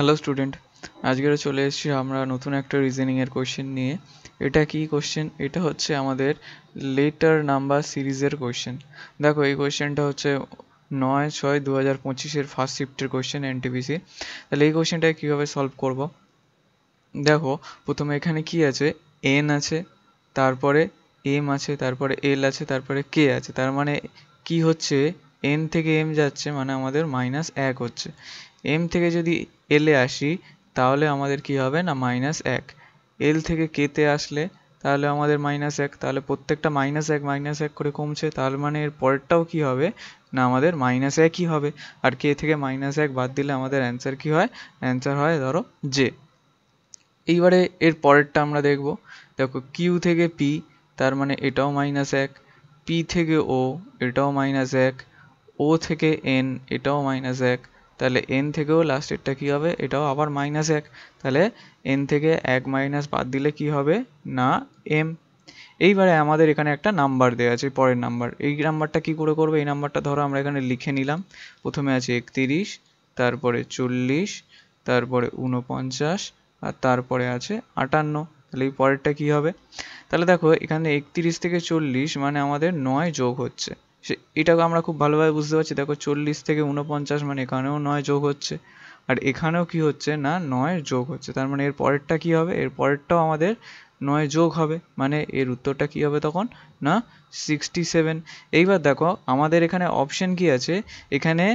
Hello student, আজকের চলে এসেছি আমরা নতুন একটা রিজনিং এর কোশ্চেন নিয়ে। এটা কি কোশ্চেন? এটা হচ্ছে আমাদের লেটার নাম্বার সিরিজের কোশ্চেন। দেখো এই কোশ্চেনটা হচ্ছে 9/6/2025 ফার্স্ট শিফটের কোশ্চেন এনটিপিসি। তাহলে এই কোশ্চেনটা কীভাবে সলভ করব? দেখো প্রথমে এখানে কি আছে, এন আছে, তারপরে এম আছে, তারপরে এল আছে, তারপরে কে আছে। তার মানে কি হচ্ছে, এন থেকে এম যাচ্ছে মানে আমাদের -1 হচ্ছে। এম থেকে যদি এলে আসি তাহলে আমাদের কি হবে না -1। এল থেকে কেতে আসলে তাহলে আমাদের -1। তাহলে প্রত্যেকটা -1 করে কমছে, তার মানে এর পরেরটাও কি হবে না আমাদের -1ই হবে। আর কে থেকে -1 বাদ দিলে আমাদের অ্যান্সার কি হয়? অ্যান্সার হয় ধরো জে। এইবারে এর পরেরটা আমরা দেখব। দেখো কিউ থেকে পি, তার মানে এটাও -1। পি থেকে ও, এটাও -1। ও থেকে এন, এটাও -1। তাহলে এন থেকেও লাস্টেরটা কি হবে? এটাও আবার -1। তাহলে এন থেকে 1 মাইনাস বাদ দিলে কি হবে না এম। এইবারে আমাদের এখানে একটা নাম্বার দেওয়া আছে, পরের নাম্বার। এই নাম্বারটা কি করে করবে? এই নাম্বারটা ধরো আমরা এখানে লিখে নিলাম। প্রথমে আছে 31, তারপরে 40, তারপরে 49, আর তারপরে আছে 58। তাহলে এই পরেরটা কি হবে? তাহলে দেখো এখানে 31 থেকে 40 মানে আমাদের 9 যোগ হচ্ছে। এটাকে আমরা খুব ভালোভাবে বুঝতে পারছি। দেখো 40 থেকে 49 মানে এখানেও 9 যোগ হচ্ছে, আর এখানেও কি হচ্ছে না 9 যোগ হচ্ছে। তার মানে এর পরেরটা কি হবে? এর পরেরটাও আমাদের 9 যোগ হবে, মানে এর উত্তরটা কি হবে তখন না 67। এইবার দেখো আমাদের এখানে অপশন কি আছে, এখানে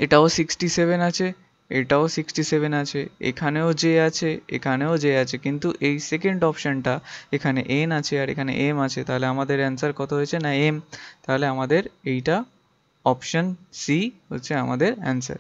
এটাও 67 আছে, এটাও 67 আছে, এখানেও জে আছে, এখানেও জে আছে, কিন্তু এই সেকেন্ড অপশনটা এখানে এন আছে আর এখানে এম আছে। তাহলে আমাদের অ্যান্সার কত হয়েছে না এম। তাহলে আমাদের এইটা অপশন সি হচ্ছে আমাদের অ্যান্সার।